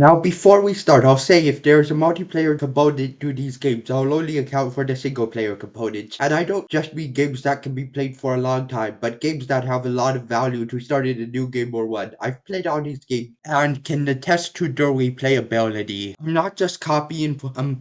Now, before we start, I'll say if there's a multiplayer component to these games, I'll only account for the single player components. And I don't just mean games that can be played for a long time, but games that have a lot of value to start in a new game or one. I've played all these games and can attest to their replayability. I'm not just copying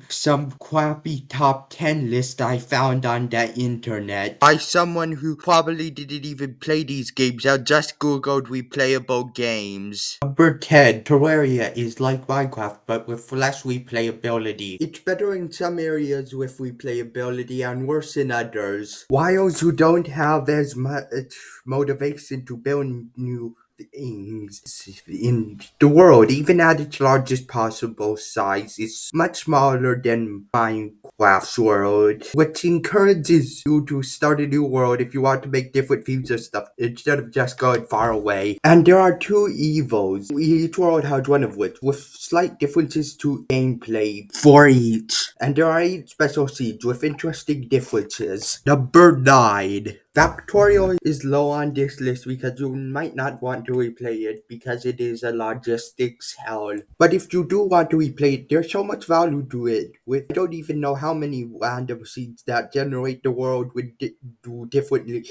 some crappy top 10 list I found on the internet by someone who probably didn't even play these games and just googled replayable games. Number 10, Terraria is like Minecraft but with less replayability. It's better in some areas with replayability and worse in others. Whiles who don't have as much motivation to build new things in the world, even at its largest possible size, is much smaller than Minecraft's world, which encourages you to start a new world if you want to make different views of stuff instead of just going far away. And there are two evils. Each world has one of which, with slight differences to gameplay for each. And there are 8 special seeds with interesting differences. Number 9. Factorial is low on this list because you might not want to replay it because it is a logistics hell. But if you do want to replay it, there's so much value to it. I don't even know how many random seeds that generate the world would do differently,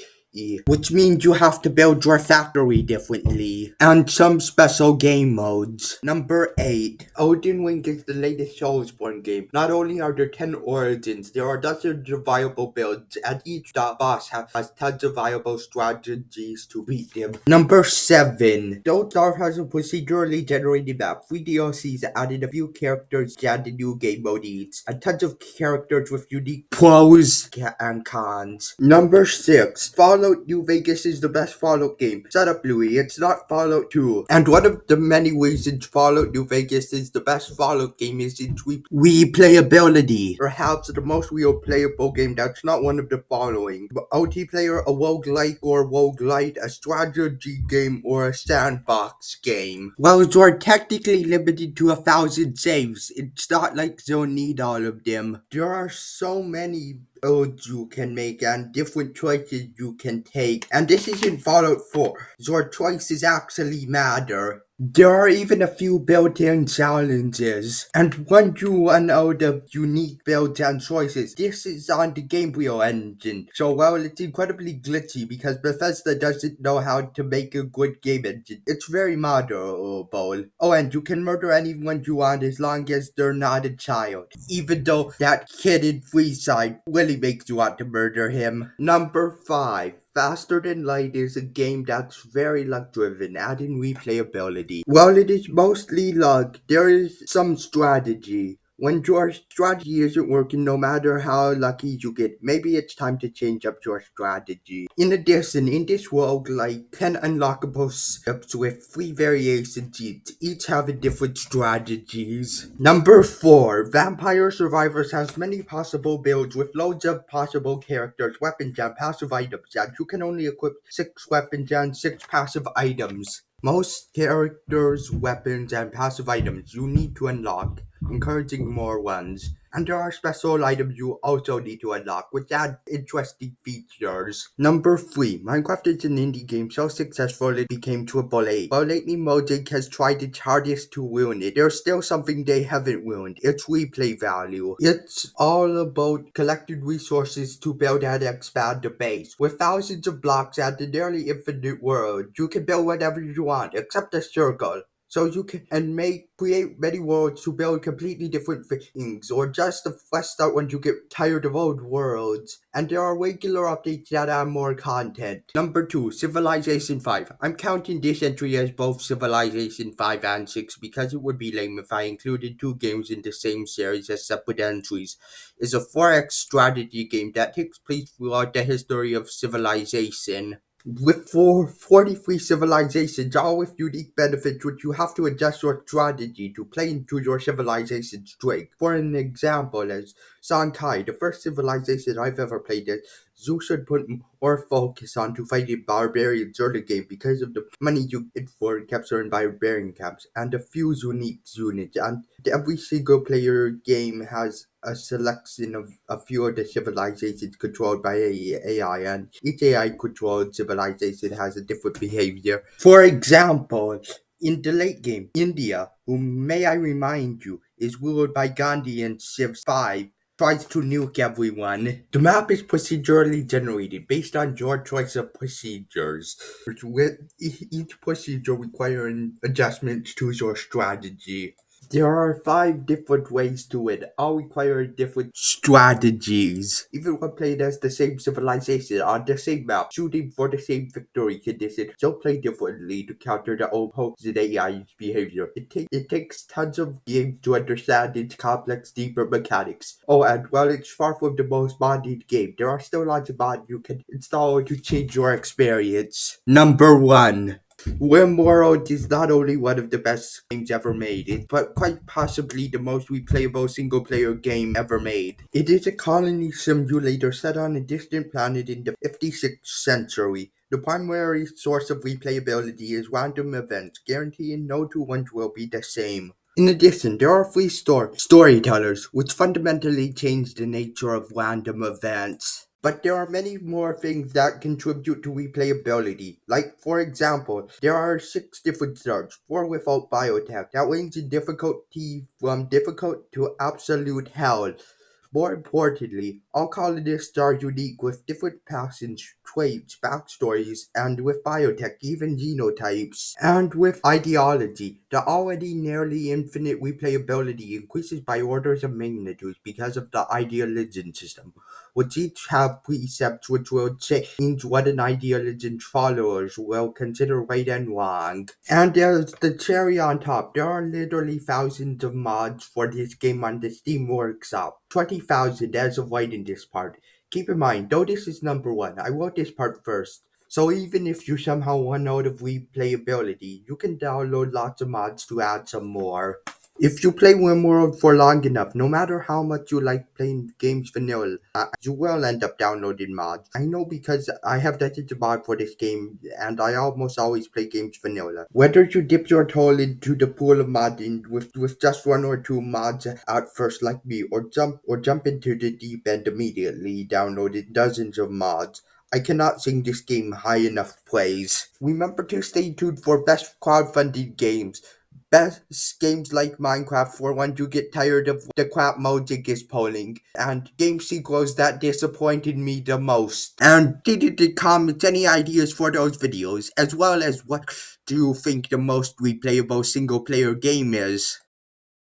which means you have to build your factory differently, and some special game modes. Number 8. Odin Wing is the latest Soulsborne game. Not only are there 10 origins, there are dozens of viable builds, and each boss has tons of viable strategies to beat them. Number 7. Don't Starve has a procedurally generated map. Free DLCs added a few characters and the new game mode needs, and tons of characters with unique pros and cons. Number 6. Fallout New Vegas is the best Fallout game. Shut up, Louis. It's not Fallout 2. And one of the many reasons Fallout New Vegas is the best Fallout game is its replayability. Perhaps the most replayable game that's not one of the following: multiplayer, a roguelike or roguelite, a strategy game, or a sandbox game. Well, you're technically limited to 1,000 saves. It's not like you'll need all of them. There are so many builds you can make and different choices you can take, and this isn't Fallout 4. Your choices actually matter. There are even a few built-in challenges, and once you run out of unique builds and choices, this is on the Gabriel engine. So while it's incredibly glitchy because Bethesda doesn't know how to make a good game engine, it's very moderable. Oh, and you can murder anyone you want as long as they're not a child, even though that kid in Freeside really makes you want to murder him. Number 5. Faster Than Light is a game that's very luck driven, adding replayability. While it is mostly luck, there is some strategy. When your strategy isn't working, no matter how lucky you get, maybe it's time to change up your strategy. In addition, in this world, like 10 unlockable steps with 3 variation seeds, each having different strategies. Number 4. Vampire Survivors has many possible builds with loads of possible characters, weapons, and passive items, and you can only equip 6 weapons and 6 passive items. Most characters, weapons, and passive items you need to unlock, encouraging more ones. And there are special items you also need to unlock, which add interesting features. Number 3. Minecraft is an indie game so successful it became AAA. But lately Mojang has tried its hardest to ruin it. There's still something they haven't ruined. It's replay value. It's all about collecting resources to build and expand the base. With thousands of blocks and a nearly infinite world, you can build whatever you want, except a circle. So you can create many worlds to build completely different things, or just the fresh start when you get tired of old worlds. And there are regular updates that add more content. Number 2, Civilization 5. I'm counting this entry as both Civilization 5 and 6 because it would be lame if I included 2 games in the same series as separate entries. It's a 4X strategy game that takes place throughout the history of civilization. With 43 civilizations, all with unique benefits which you have to adjust your strategy to play into your civilization's strength. For an example, as Sankai, the first civilization I've ever played as, you should put more focus on to fighting barbarians early game because of the money you get for capturing barbarian camps and a few unique units. And every single player game has a selection of a few of the civilizations controlled by AI, and each AI controlled civilization has a different behavior. For example, In the late game, India, whom may I remind you, is ruled by Gandhi and Civ 5, tries to nuke everyone. The map is procedurally generated based on your choice of procedures, with each procedure requiring adjustments to your strategy. There are 5 different ways to it, all require different strategies. Even when played as the same civilization on the same map, shooting for the same victory condition, still play differently to counter the opposing AI's behavior. It takes tons of games to understand its complex, deeper mechanics. Oh, and while it's far from the most modded game, there are still lots of mods you can install to change your experience. Number 1. Rimworld is not only one of the best games ever made, but quite possibly the most replayable single-player game ever made. It is a colony simulator set on a distant planet in the 56th century. The primary source of replayability is random events, guaranteeing no two ones will be the same. In addition, there are free storytellers, which fundamentally change the nature of random events. But there are many more things that contribute to replayability. Like, for example, there are 6 different stars, 4 without biotech, that range in difficulty from difficult to absolute hell. More importantly, all colonists are unique with different passions, traits, backstories, and with biotech, even genotypes. And with ideology, the already nearly infinite replayability increases by orders of magnitude because of the idealism system, which each have precepts which will change what an idealism's followers will consider right and wrong. And there's the cherry on top. There are literally thousands of mods for this game on the Steam Workshop. 20,000 as of right in this part. Keep in mind, though this is number 1, I wrote this part first. So even if you somehow run out of replayability, you can download lots of mods to add some more. If you play RimWorld for long enough, no matter how much you like playing games vanilla, you will end up downloading mods. I know because I have edited a mod for this game, and I almost always play games vanilla. Whether you dip your toe into the pool of modding with just 1 or 2 mods at first like me, or jump into the deep end immediately, downloaded dozens of mods, I cannot sing this game high enough praise. Remember to stay tuned for best crowdfunded games. Best games like Minecraft for when you get tired of the crap mode it is pulling, and game sequels that disappointed me the most. And did in the comments any ideas for those videos, as well as what do you think the most replayable single player game is?